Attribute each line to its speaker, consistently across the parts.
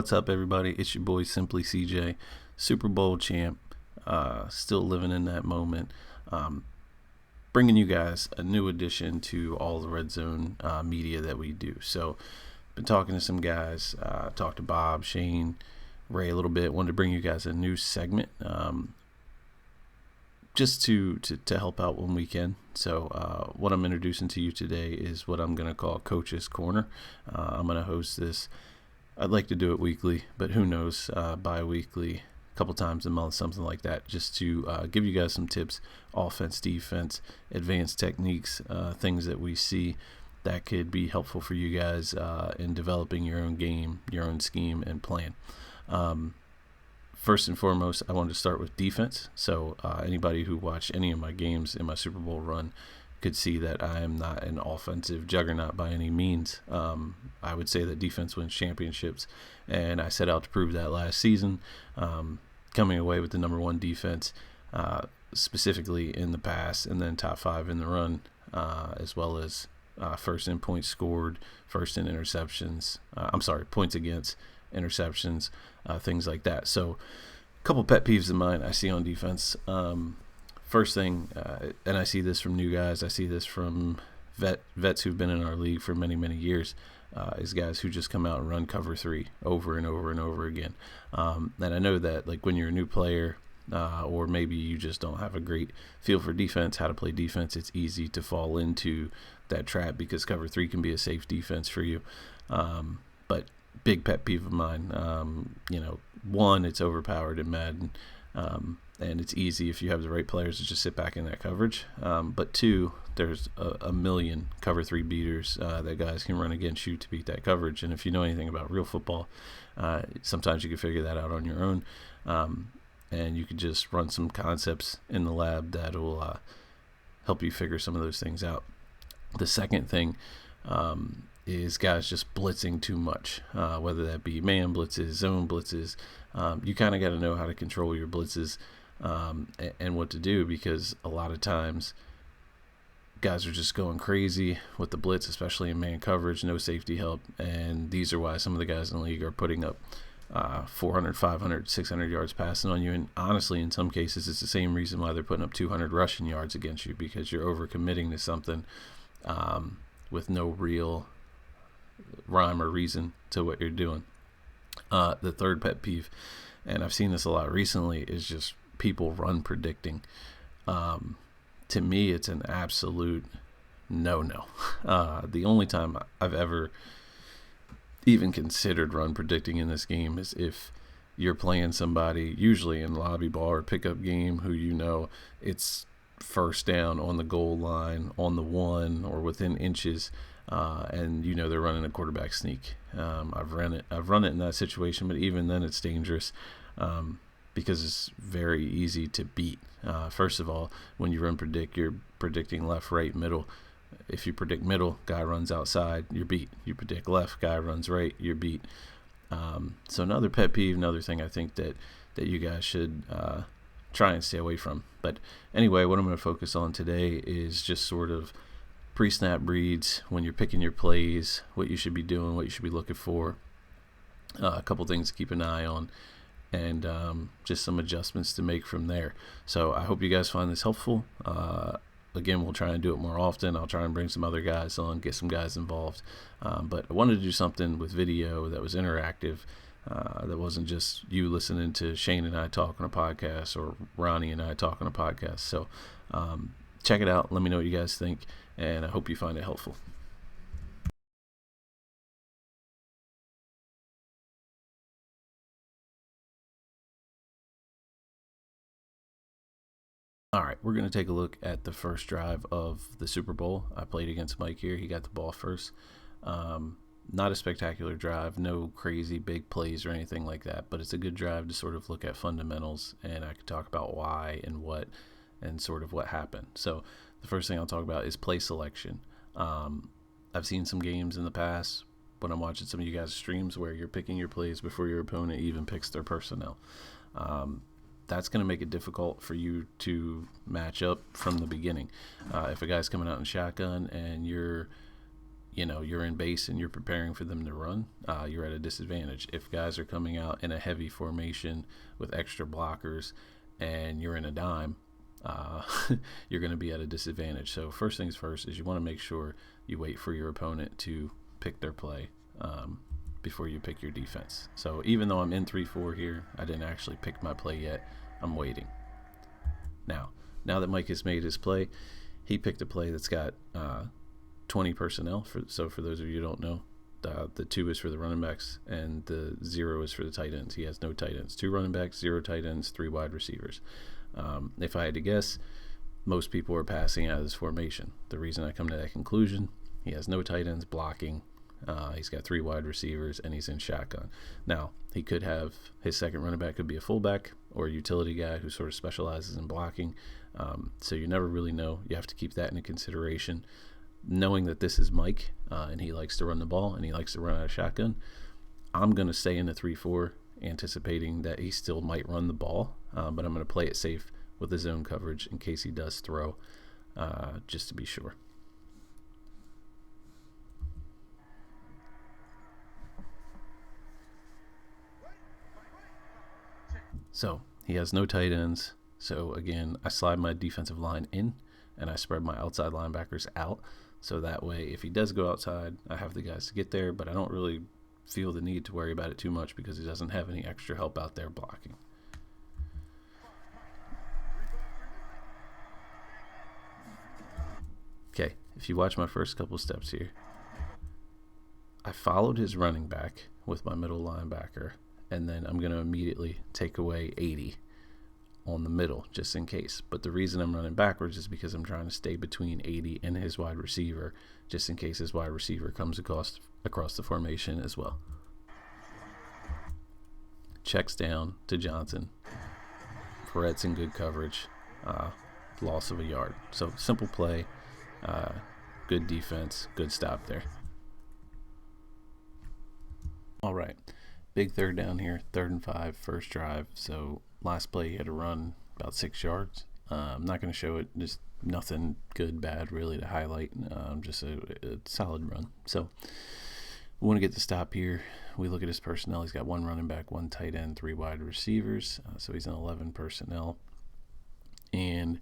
Speaker 1: What's up, everybody? It's your boy Simply CJ, Super Bowl champ, still living in that moment. Bringing you guys a new addition to all the Redzone media that we do. So, been talking to some guys, talked to Bob, Shane, Ray a little bit. Wanted to bring you guys a new segment, just to help out when we can. So, what I'm introducing to you today is what I'm going to call Coach's Corner. I'm going to host this. I'd like to do it weekly, but who knows, bi-weekly, a couple times a month, something like that, just to give you guys some tips, offense, defense, advanced techniques, things that we see that could be helpful for you guys in developing your own game, your own scheme, and plan. First and foremost, I wanted to start with defense. So anybody who watched any of my games in my Super Bowl run could see that I am not an offensive juggernaut by any means. I would say that defense wins championships, and I set out to prove that last season, coming away with the number one defense, specifically in the pass, and then top 5 in the run, as well as first in points scored, first in interceptions. Points against, interceptions, things like that. So a couple pet peeves of mine I see on defense. First thing, and I see this from new guys, I see this from vets who've been in our league for many, many years, is guys who just come out and run cover 3 over and over and over again. And I know that, like, when you're a new player, or maybe you just don't have a great feel for defense, how to play defense, it's easy to fall into that trap because cover 3 can be a safe defense for you. But big pet peeve of mine, one, it's overpowered in Madden. And it's easy if you have the right players to just sit back in that coverage. But 2, there's a million cover 3 beaters that guys can run against you to beat that coverage. And if you know anything about real football, sometimes you can figure that out on your own. And you can just run some concepts in the lab that will help you figure some of those things out. The second thing is guys just blitzing too much, whether that be man blitzes, zone blitzes. You kind of got to know how to control your blitzes and what to do, because a lot of times guys are just going crazy with the blitz, especially in man coverage, no safety help, and these are why some of the guys in the league are putting up 400, 500, 600 yards passing on you. And honestly, in some cases, it's the same reason why they're putting up 200 rushing yards against you, because you're overcommitting to something with no real rhyme or reason to what you're doing. The third pet peeve, and I've seen this a lot recently, is just people run predicting. To me, it's an absolute no-no. The only time I've ever even considered run predicting in this game is if you're playing somebody, usually in lobby ball or pickup game, who you know it's first down on the goal line, on the 1 or within inches, and you know they're running a quarterback sneak. I've run it in that situation, but even then it's dangerous because it's very easy to beat. First of all, when you run predict, you're predicting left, right, middle. If you predict middle, guy runs outside, you're beat. You predict left, guy runs right, you're beat. So another pet peeve, another thing I think that you guys should try and stay away from. But anyway, what I'm going to focus on today is just sort of pre-snap reads, when you're picking your plays, what you should be doing, what you should be looking for, a couple things to keep an eye on, and just some adjustments to make from there. So I hope you guys find this helpful. Again, we'll try and do it more often. I'll try and bring some other guys on, get some guys involved. But I wanted to do something with video that was interactive, that wasn't just you listening to Shane and I talk on a podcast, or Ronnie and I talk on a podcast. So check it out. Let me know what you guys think, and I hope you find it helpful. All right, we're going to take a look at the first drive of the Super Bowl. I played against Mike here. He got the ball first. Not a spectacular drive, no crazy big plays or anything like that, but it's a good drive to sort of look at fundamentals, and I could talk about why and what and sort of what happened. So the first thing I'll talk about is play selection. I've seen some games in the past when I'm watching some of you guys' streams where you're picking your plays before your opponent even picks their personnel. That's going to make it difficult for you to match up from the beginning. If a guy's coming out in shotgun and you're you're in base and you're preparing for them to run, you're at a disadvantage. If guys are coming out in a heavy formation with extra blockers and you're in a dime, you're going to be at a disadvantage. So first things first is you want to make sure you wait for your opponent to pick their play before you pick your defense. So even though I'm in 3-4 here, I didn't actually pick my play yet. I'm waiting. Now that Mike has made his play, he picked a play that's got 20 personnel. So for those of you who don't know, the 2 is for the running backs and the 0 is for the tight ends. He has no tight ends. 2 running backs, 0 tight ends, 3 wide receivers. If I had to guess, most people are passing out of this formation. The reason I come to that conclusion, he has no tight ends blocking. He's got 3 wide receivers, and he's in shotgun. Now, he could have his second running back could be a fullback or a utility guy who sort of specializes in blocking. So you never really know. You have to keep that into consideration. Knowing that this is Mike, and he likes to run the ball, and he likes to run out of shotgun, I'm going to stay in the 3-4, anticipating that he still might run the ball, but I'm going to play it safe with the zone coverage in case he does throw, just to be sure. So he has no tight ends. So again, I slide my defensive line in and I spread my outside linebackers out. So that way, if he does go outside, I have the guys to get there, but I don't really feel the need to worry about it too much because he doesn't have any extra help out there blocking. Okay, if you watch my first couple steps here, I followed his running back with my middle linebacker, and then I'm going to immediately take away 80 on the middle just in case. But the reason I'm running backwards is because I'm trying to stay between 80 and his wide receiver just in case his wide receiver comes across the formation as well. Checks down to Johnson. Perret's in good coverage. Loss of a yard. So simple play. Good defense. Good stop there. All right. Big third down here. 3rd and 5. First drive. So last play he had to run about 6 yards. I'm not going to show it. Just nothing good, bad really to highlight. Just a solid run. So we want to get the stop here. We look at his personnel. He's got 1 running back, 1 tight end, 3 wide receivers. So he's in 11 personnel. And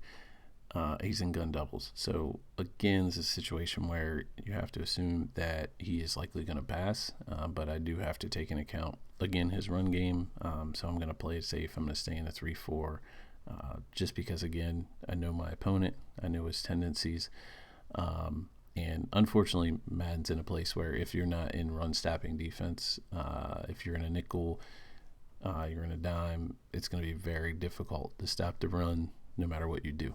Speaker 1: he's in gun doubles. So again, this is a situation where you have to assume that he is likely going to pass. But I do have to take into account, again, his run game. So I'm going to play it safe. I'm going to stay in a 3-4. Just because, again, I know my opponent. I know his tendencies. And unfortunately, Madden's in a place where if you're not in run-stopping defense, if you're in a nickel, you're in a dime, it's going to be very difficult to stop the run no matter what you do.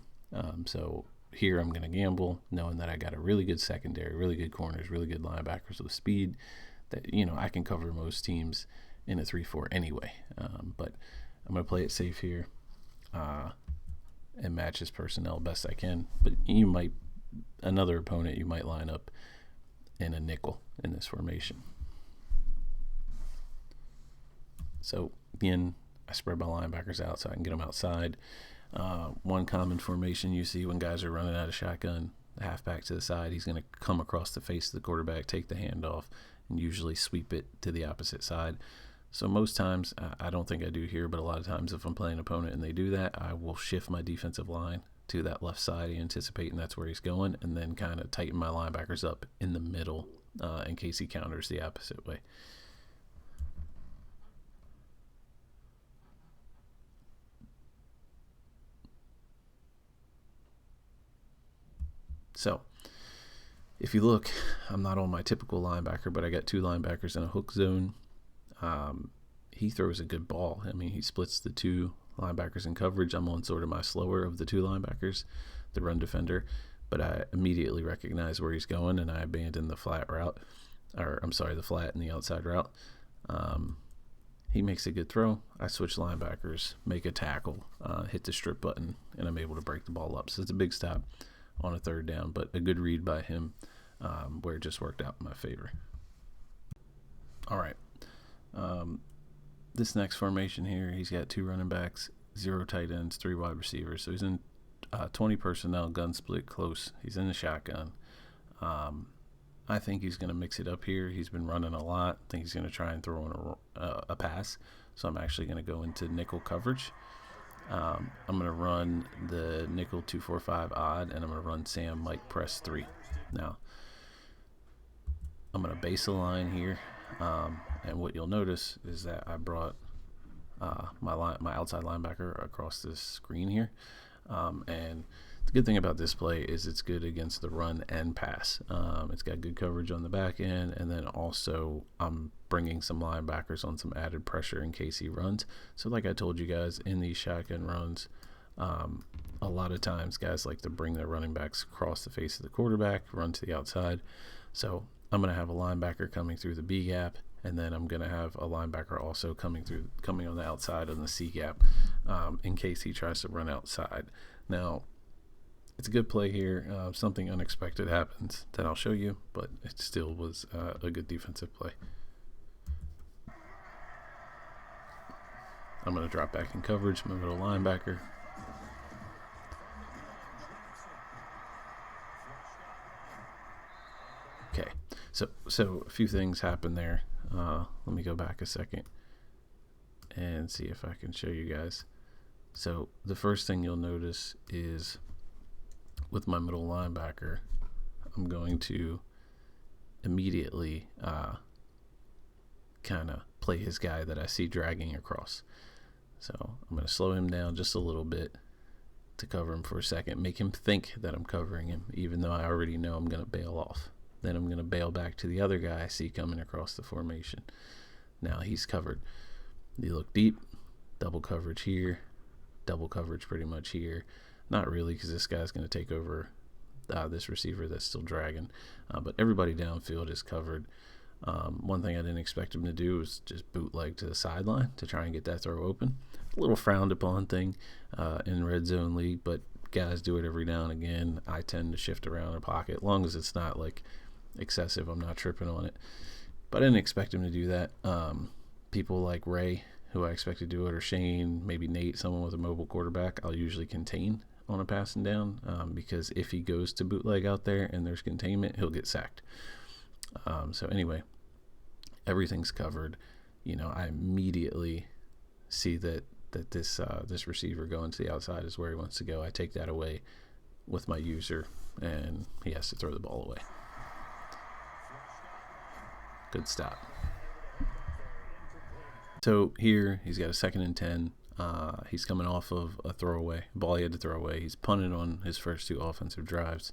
Speaker 1: So here I'm going to gamble, knowing that I got a really good secondary, really good corners, really good linebackers with speed that, I can cover most teams in a 3-4 anyway. But I'm going to play it safe here and match his personnel best I can. But another opponent, you might line up in a nickel in this formation. So again, I spread my linebackers out so I can get them outside. One common formation you see when guys are running out of shotgun, the halfback to the side, he's going to come across the face of the quarterback, take the handoff, and usually sweep it to the opposite side. So most times, I don't think I do here, but a lot of times if I'm playing an opponent and they do that, I will shift my defensive line to that left side, anticipating that's where he's going, and then kind of tighten my linebackers up in the middle in case he counters the opposite way. So if you look, I'm not on my typical linebacker, but I got 2 linebackers in a hook zone. He throws a good ball. I mean, he splits the 2 linebackers in coverage. I'm on sort of my slower of the 2 linebackers, the run defender, but I immediately recognize where he's going and I abandon the flat and the outside route. He makes a good throw. I switch linebackers, make a tackle, hit the strip button, and I'm able to break the ball up. So it's a big stop on a 3rd down, but a good read by him where it just worked out in my favor. All right. This next formation here, he's got 2 running backs, 0 tight ends, 3 wide receivers. So he's in 20 personnel, gun split close. He's in the shotgun. I'm I think he's going to mix it up here. He's been running a lot. I think he's going to try and throw in a pass. So I'm actually going to go into nickel coverage. I'm going to run the nickel 2-4-5 odd, and I'm going to run Sam Mike press 3. Now, I'm going to base a line here, and what you'll notice is that I brought my outside linebacker across this screen here, and the good thing about this play is it's good against the run and pass. It's got good coverage on the back end, and then also I'm bringing some linebackers on some added pressure in case he runs. So like I told you guys, in these shotgun runs, a lot of times guys like to bring their running backs across the face of the quarterback, run to the outside. So I'm going to have a linebacker coming through the B gap, and then I'm going to have a linebacker also coming on the outside on the C gap, in case he tries to run outside. Now, it's a good play here. Something unexpected happens that I'll show you, but it still was a good defensive play. I'm going to drop back in coverage, my middle linebacker. Okay, so a few things happened there. Let me go back a second and see if I can show you guys. So the first thing you'll notice is with my middle linebacker, I'm going to immediately kind of play his guy that I see dragging across. So I'm going to slow him down just a little bit to cover him for a second, make him think that I'm covering him, even though I already know I'm going to bail off. Then I'm going to bail back to the other guy I see coming across the formation. Now he's covered. You look deep, double coverage here, double coverage pretty much here. Not really, because this guy's going to take over this receiver that's still dragging. But everybody downfield is covered. One thing I didn't expect him to do was just bootleg to the sideline to try and get that throw open. A little frowned upon thing in Redzone League, but guys do it every now and again. I tend to shift around the pocket. As long as it's not like excessive, I'm not tripping on it. But I didn't expect him to do that. People like Ray, who I expect to do it, or Shane, maybe Nate, someone with a mobile quarterback, I'll usually contain on a passing down, because if he goes to bootleg out there and there's containment, he'll get sacked. So anyway, everything's covered. I immediately see that this receiver going to the outside is where he wants to go. I take that away with my user, and he has to throw the ball away. Good stop. So here he's got a 2nd and 10. He's coming off of a throwaway ball he had to throw away. He's punted on his first 2 offensive drives.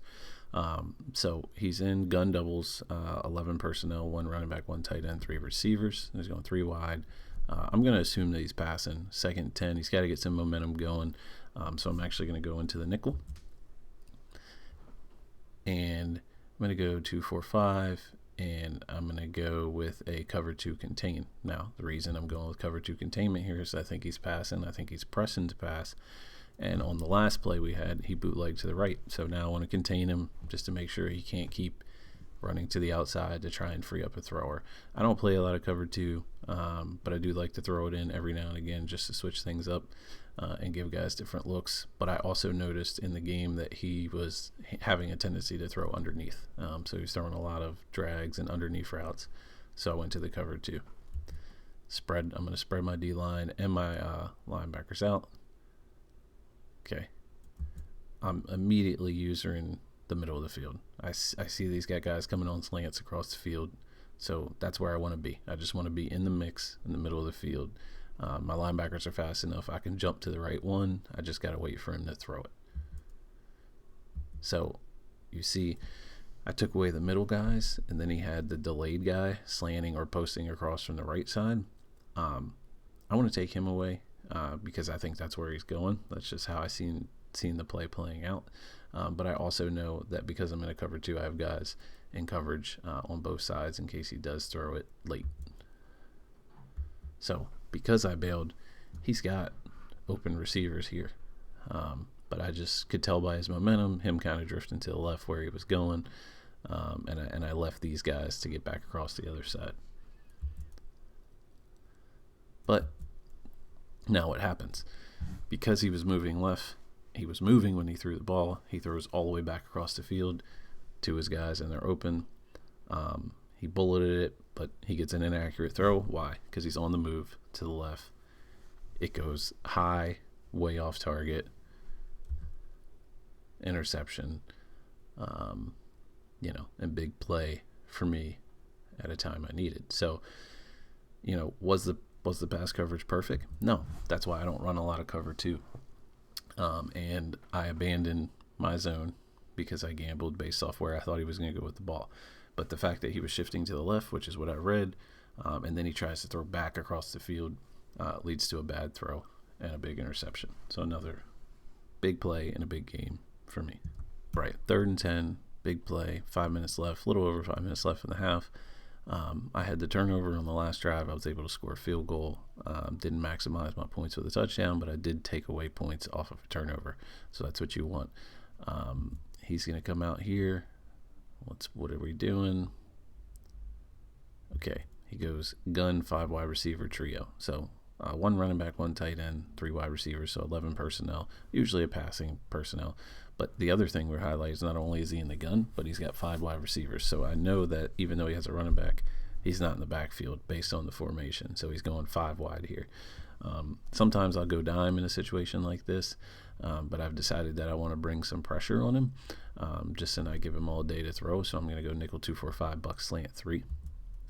Speaker 1: So he's in gun doubles, 11 personnel, 1 running back, 1 tight end, 3 receivers. He's going 3 wide. I'm going to assume that he's passing. 2nd and 10. He's got to get some momentum going. So I'm actually going to go into the nickel. And I'm going to go 2-4-5. And I'm going to go with a cover 2 contain. Now, the reason I'm going with cover 2 containment here is I think he's passing. I think he's pressing to pass. And on the last play we had, he bootlegged to the right. So now I want to contain him just to make sure he can't keep running to the outside to try and free up a thrower. I don't play a lot of cover 2, but I do like to throw it in every now and again just to switch things up and give guys different looks. But I also noticed in the game that he was having a tendency to throw underneath. So he's throwing a lot of drags and underneath routes. So I went to the cover 2. I'm going to spread my D-line and my linebackers out. Okay. I'm immediately using the middle of the field. I see these guys coming on slants across the field, so that's where I want to be. I just want to be in the mix in the middle of the field. My linebackers are fast enough. I can jump to the right one. I just got to wait for him to throw it. So you see, I took away the middle guys, and then he had the delayed guy slanting or posting across from the right side. I want to take him away because I think that's where he's going. That's just how I seen the play playing out. But I also know that because I'm in a cover 2, I have guys in coverage on both sides in case he does throw it late. So because I bailed, he's got open receivers here. But I just could tell by his momentum, him kind of drifting to the left where he was going. And I left these guys to get back across the other side. But now what happens? Because he was moving left, he was moving when he threw the ball. He throws all the way back across the field to his guys, and they're open. He bulleted it, but he gets an inaccurate throw. Why? Because he's on the move to the left. It goes high, way off target, interception, and big play for me at a time I needed. So, was the pass coverage perfect? No. That's why I don't run a lot of cover two. And I abandoned my zone because I gambled based off where I thought he was going to go with the ball. But the fact that he was shifting to the left, which is what I read, and then he tries to throw back across the field, leads to a bad throw and a big interception. So another big play in a big game for me. Right, 3rd and 10, big play, 5 minutes left, little over 5 minutes left in the half. I had the turnover on the last drive. I was able to score a field goal. Didn't maximize my points with a touchdown, but I did take away points off of a turnover. So that's what you want. He's going to come out here. What are we doing? Okay, he goes gun, 5 wide receiver trio. So 1 running back, 1 tight end, 3 wide receivers, so 11 personnel, usually a passing personnel. But the other thing we're highlighting is not only is he in the gun, but he's got 5 wide receivers. So I know that even though he has a running back, he's not in the backfield based on the formation. So he's going 5 wide here. Sometimes I'll go dime in a situation like this, but I've decided that I want to bring some pressure on him, just so I give him all day to throw. So I'm going to go nickel 2-4-5, buck slant 3.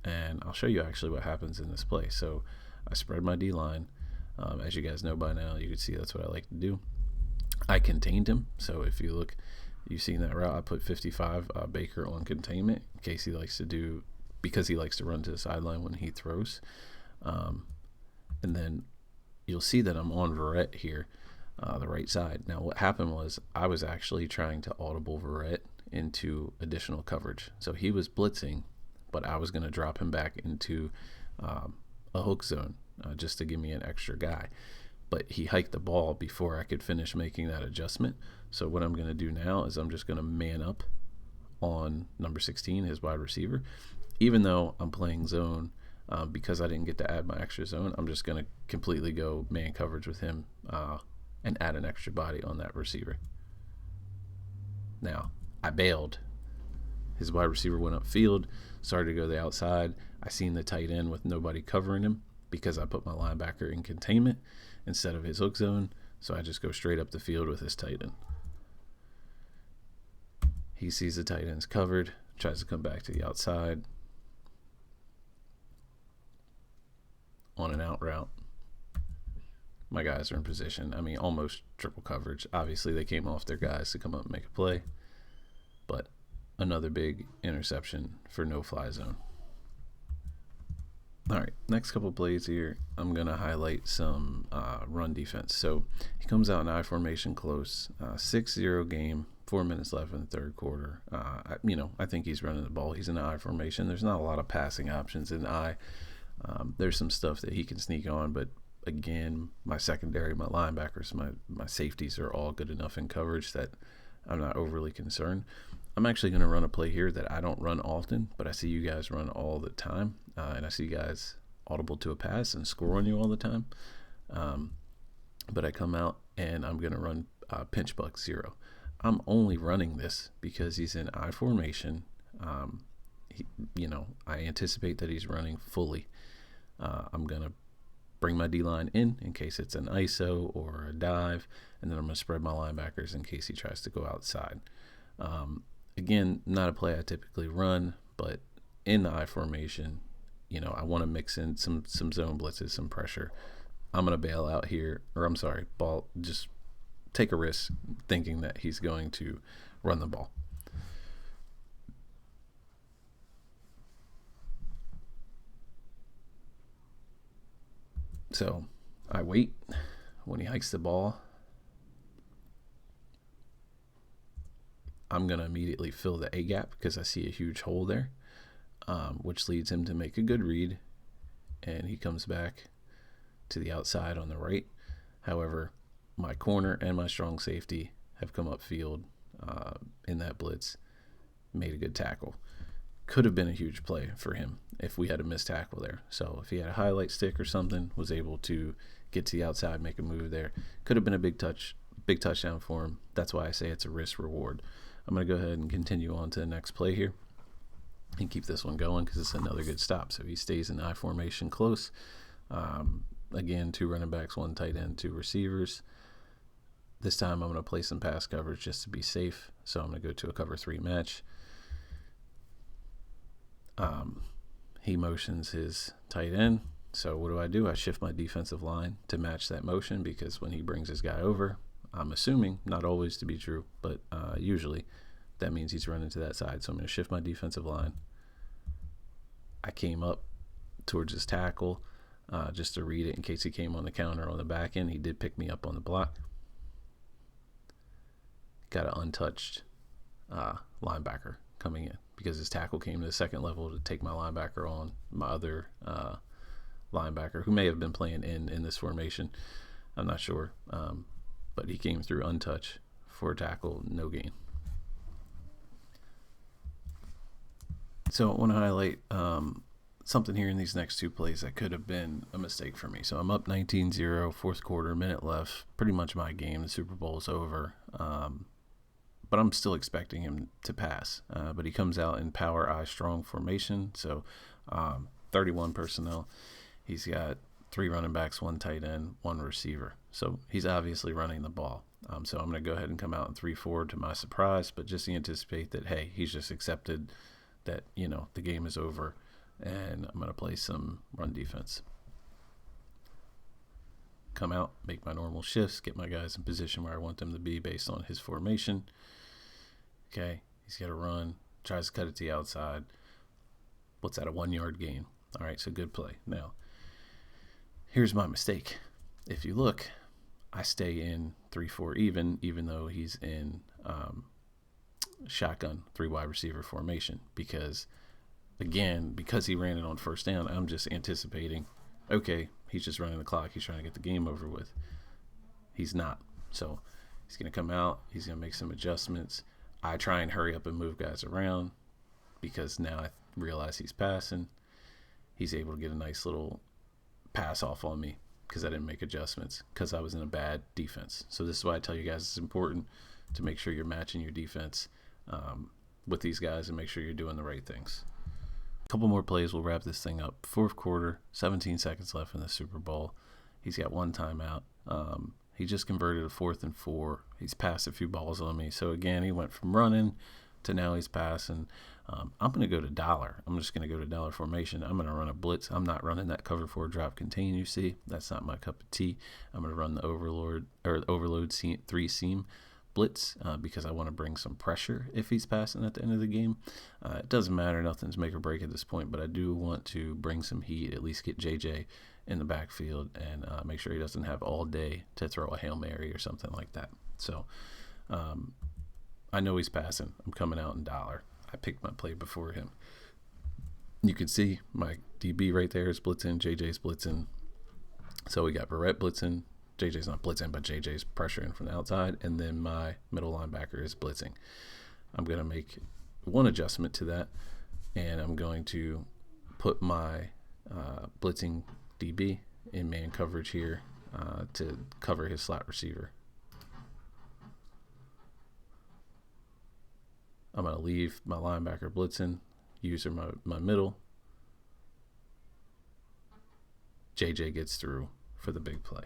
Speaker 1: And I'll show you actually what happens in this play. So I spread my D-line. As you guys know by now, you can see that's what I like to do. I contained him. So if you look, you've seen that route. I put 55 Baker on containment in case he likes to do, because he likes to run to the sideline when he throws. And then you'll see that I'm on Verrett here, the right side. Now what happened was I was actually trying to audible Verrett into additional coverage. So he was blitzing, but I was going to drop him back into a hook zone just to give me an extra guy. But he hiked the ball before I could finish making that adjustment. So what I'm going to do now is I'm just going to man up on number 16, his wide receiver. Even though I'm playing zone, because I didn't get to add my extra zone, I'm just going to completely go man coverage with him and add an extra body on that receiver. Now, I bailed. His wide receiver went upfield, started to go to the outside. I seen the tight end with nobody covering him because I put my linebacker in containment instead of his hook zone. So I just go straight up the field with his tight end. He sees the tight end's covered, tries to come back to the outside on an out route. My guys are in position. I mean, almost triple coverage. Obviously, they came off their guys to come up and make a play. But another big interception for no-fly zone. All right, next couple plays here, I'm going to highlight some run defense. So he comes out in I formation close, 6-0 game, 4 minutes left in the third quarter. I think he's running the ball. He's in I formation. There's not a lot of passing options in I. There's some stuff that he can sneak on, but again, my secondary, my linebackers, my safeties are all good enough in coverage that I'm not overly concerned. I'm actually going to run a play here that I don't run often, but I see you guys run all the time, and I see you guys audible to a pass and score on you all the time. But I come out and I'm going to run pinch buck 0. I'm only running this because he's in I formation. I anticipate that he's running fully. I'm going to bring my D-line in case it's an ISO or a dive, and then I'm going to spread my linebackers in case he tries to go outside. Again, not a play I typically run, but in the I formation, I want to mix in some zone blitzes, some pressure. I'm going to bail out here, just take a risk thinking that he's going to run the ball. So I wait. When he hikes the ball, I'm going to immediately fill the A gap because I see a huge hole there, which leads him to make a good read, and he comes back to the outside on the right. However, my corner and my strong safety have come upfield in that blitz, made a good tackle. Could have been a huge play for him if we had a missed tackle there. So if he had a highlight stick or something, was able to get to the outside, make a move there, could have been a big touchdown for him. That's why I say it's a risk reward. I'm going to go ahead and continue on to the next play here. and keep this one going because it's another good stop. So he stays in I formation close. Again, 2 running backs, 1 tight end, 2 receivers. This time I'm going to play some pass coverage just to be safe. So I'm going to go to a cover 3 match. He motions his tight end. So what do? I shift my defensive line to match that motion, because when he brings his guy over, I'm assuming, not always to be true, but usually that means he's running to that side. So I'm going to shift my defensive line. I came up towards his tackle just to read it in case he came on the counter on the back end. He did pick me up on the block. Got an untouched linebacker coming in because his tackle came to the second level to take my linebacker on, my other linebacker, who may have been playing in this formation. I'm not sure. But he came through untouched for a tackle, no gain. So I want to highlight something here in these next 2 plays that could have been a mistake for me. So I'm up 19-0, fourth quarter, minute left, pretty much my game. The Super Bowl is over. But I'm still expecting him to pass. But he comes out in power I strong formation. So 31 personnel. He's got 3 running backs, 1 tight end, 1 receiver. So he's obviously running the ball. So I'm going to go ahead and come out in 3-4 to my surprise, but just anticipate that, hey, he's just accepted that, the game is over, and I'm going to play some run defense. Come out, make my normal shifts, get my guys in position where I want them to be based on his formation. Okay, he's got to run, tries to cut it to the outside. What's that, a 1-yard gain? All right, so good play. Now, here's my mistake. If you look, I stay in 3-4 even though he's in shotgun 3 wide receiver formation, because he ran it on first down, I'm just anticipating, okay, he's just running the clock. He's trying to get the game over with. He's not. So he's going to come out. He's going to make some adjustments. I try and hurry up and move guys around because now I realize he's passing. He's able to get a nice little pass off on me because I didn't make adjustments because I was in a bad defense. So this is why I tell you guys it's important to make sure you're matching your defense with these guys and make sure you're doing the right things. A couple more plays, we'll wrap this thing up. Fourth quarter, 17 seconds left in the Super Bowl. He's got 1 timeout. He just converted a 4th and 4. He's passed a few balls on me. So again, he went from running to now he's passing. I'm going to go to dollar. I'm just going to go to dollar formation. I'm going to run a blitz. I'm not running that cover 4 drop contain you see. That's not my cup of tea. I'm going to run the overload 3 seam blitz because I want to bring some pressure if he's passing at the end of the game. It doesn't matter. Nothing's make or break at this point, but I do want to bring some heat, at least get JJ in the backfield and make sure he doesn't have all day to throw a Hail Mary or something like that. So I know he's passing. I'm coming out in dollar. I picked my play before him. You can see my DB right there is blitzing. JJ's blitzing. So we got Barrett blitzing. JJ's not blitzing, but JJ's pressuring from the outside. And then my middle linebacker is blitzing. I'm going to make one adjustment to that. And I'm going to put my blitzing DB in man coverage here to cover his slot receiver. I'm going to leave my linebacker blitzing, user my middle. JJ gets through for the big play.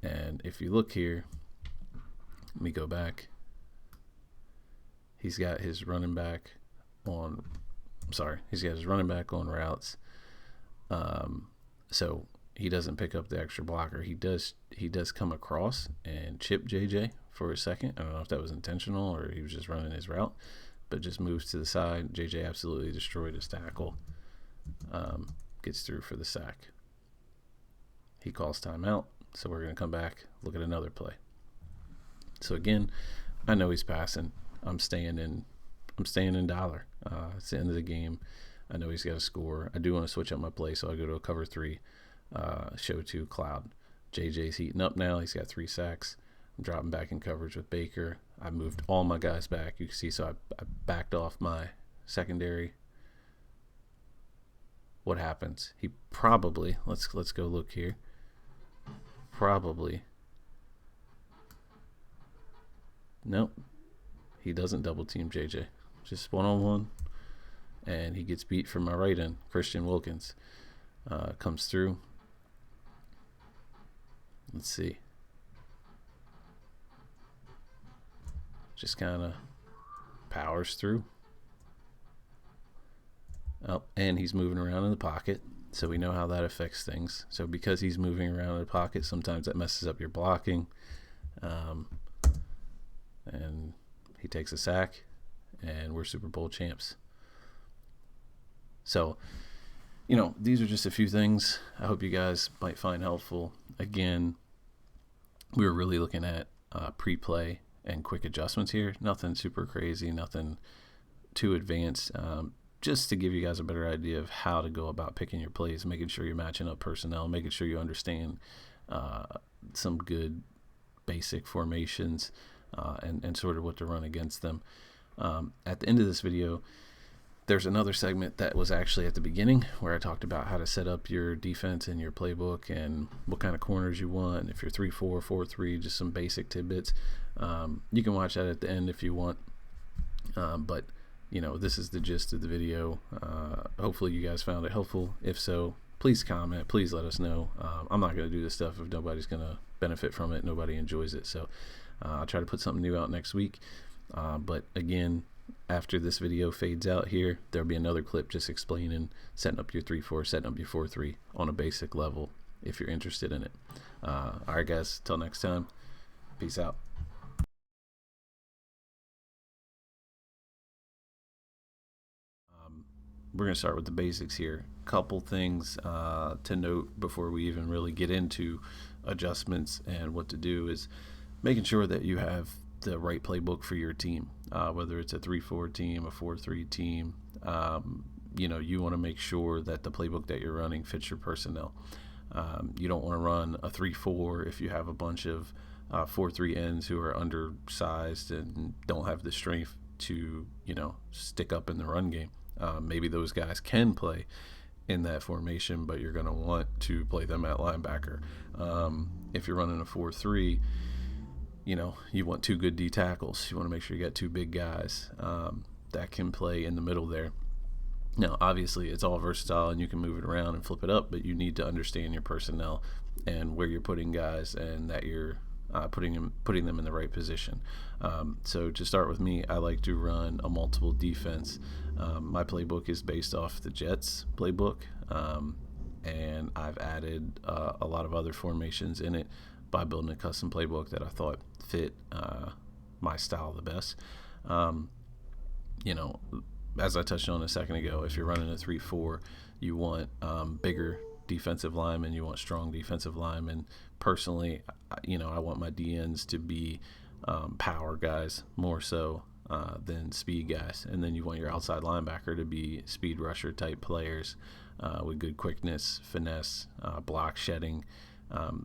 Speaker 1: And if you look here, let me go back. He's got his running back on routes. So he doesn't pick up the extra blocker. He does come across and chip JJ for a second. I don't know if that was intentional or he was just running his route, but just moves to the side. JJ absolutely destroyed his tackle. Gets through for the sack. He calls timeout, so we're going to come back, look at another play. So again, I know he's passing. I'm staying in dollar. It's the end of the game. I know he's got to score. I do want to switch up my play, so I go to a cover 3, show 2 cloud. JJ's heating up now. He's got 3 sacks. I'm dropping back in coverage with Baker. I moved all my guys back. You can see, so I backed off my secondary. What happens? He probably, let's go look here. Nope. He doesn't double team JJ. Just one-on-one. and he gets beat from my right end. Christian Wilkins comes through. Let's see. Just kind of powers through. Oh, and he's moving around in the pocket, so we know how that affects things. So because he's moving around in the pocket, sometimes that messes up your blocking. And he takes a sack, and we're Super Bowl champs. So, these are just a few things I hope you guys might find helpful. Again, we were really looking at pre-play and quick adjustments here. Nothing super crazy, nothing too advanced. Just to give you guys a better idea of how to go about picking your plays, making sure you're matching up personnel, making sure you understand some good basic formations and sort of what to run against them. At the end of this video, there's another segment that was actually at the beginning where I talked about how to set up your defense and your playbook and what kind of corners you want. If you're 3-4, 4-3, just some basic tidbits. You can watch that at the end if you want. But this is the gist of the video. Hopefully you guys found it helpful. If so, please comment. Please let us know. I'm not going to do this stuff if nobody's going to benefit from it. Nobody enjoys it. So I'll try to put something new out next week. But again, after this video fades out here, there'll be another clip just explaining setting up your 3-4, setting up your 4-3 on a basic level if you're interested in it. All right, guys. Till next time. Peace out. We're going to start with the basics here. Couple things to note before we even really get into adjustments and what to do is making sure that you have the right playbook for your team, whether it's a 3-4 team, a 4-3 team. You want to make sure that the playbook that you're running fits your personnel. You don't want to run a 3-4 if you have a bunch of 4-3 ends who are undersized and don't have the strength to stick up in the run game. Maybe those guys can play in that formation, but you're going to want to play them at linebacker. If you're running a 4-3, you want two good D tackles. You want to make sure you got two big guys that can play in the middle there. Now, obviously, it's all versatile and you can move it around and flip it up, but you need to understand your personnel and where you're putting guys and that you're putting them in the right position. So to start with me, I like to run a multiple defense. My playbook is based off the Jets playbook, and I've added a lot of other formations in it by building a custom playbook that I thought fit my style the best. As I touched on a second ago, if you're running a 3-4, you want bigger defensive linemen, you want strong defensive linemen. Personally, I want my DNs to be power guys more so than speed guys, and then you want your outside linebacker to be speed rusher type players with good quickness, finesse, block shedding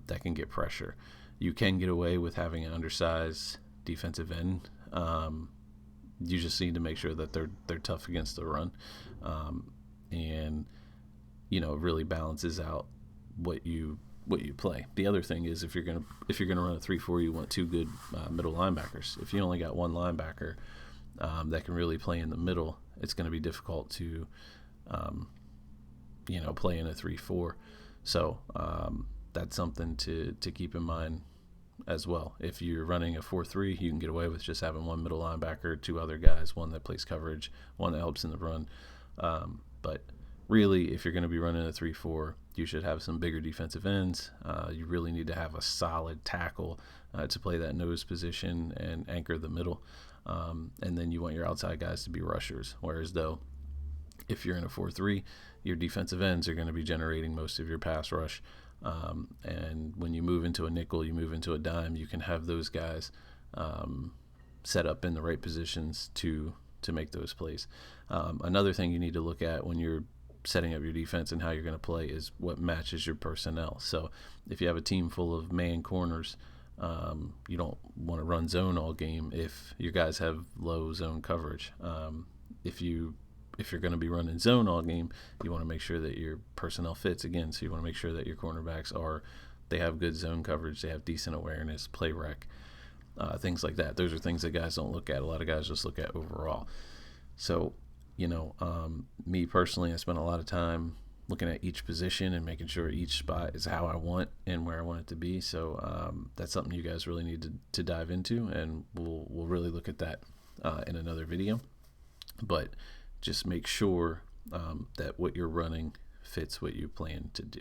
Speaker 1: that can get pressure. You can get away with having an undersized defensive end. You just need to make sure that they're tough against the run, and it really balances out what you play. The other thing is if you're gonna run a 3-4, you want two good middle linebackers. If you only got one linebacker that can really play in the middle, it's going to be difficult to play in a 3-4. So that's something to keep in mind as well. If you're running a 4-3, you can get away with just having one middle linebacker, two other guys, one that plays coverage, one that helps in the run. But really, if you're going to be running a 3-4, you should have some bigger defensive ends. You really need to have a solid tackle to play that nose position and anchor the middle. And then you want your outside guys to be rushers. Whereas though, if you're in a 4-3, your defensive ends are going to be generating most of your pass rush. And when you move into a nickel, you move into a dime, you can have those guys set up in the right positions to make those plays. Another thing you need to look at when you're setting up your defense and how you're going to play is what matches your personnel. So if you have a team full of man corners, you don't want to run zone all game if your guys have low zone coverage. If you're going to be running zone all game, you want to make sure that your personnel fits again. So you want to make sure that your cornerbacks they have good zone coverage, they have decent awareness, play rec, things like that. Those are things that guys don't look at. A lot of guys just look at overall. So Me personally, I spent a lot of time looking at each position and making sure each spot is how I want and where I want it to be. So that's something you guys really need to dive into, and we'll really look at that in another video. But just make sure that what you're running fits what you plan to do.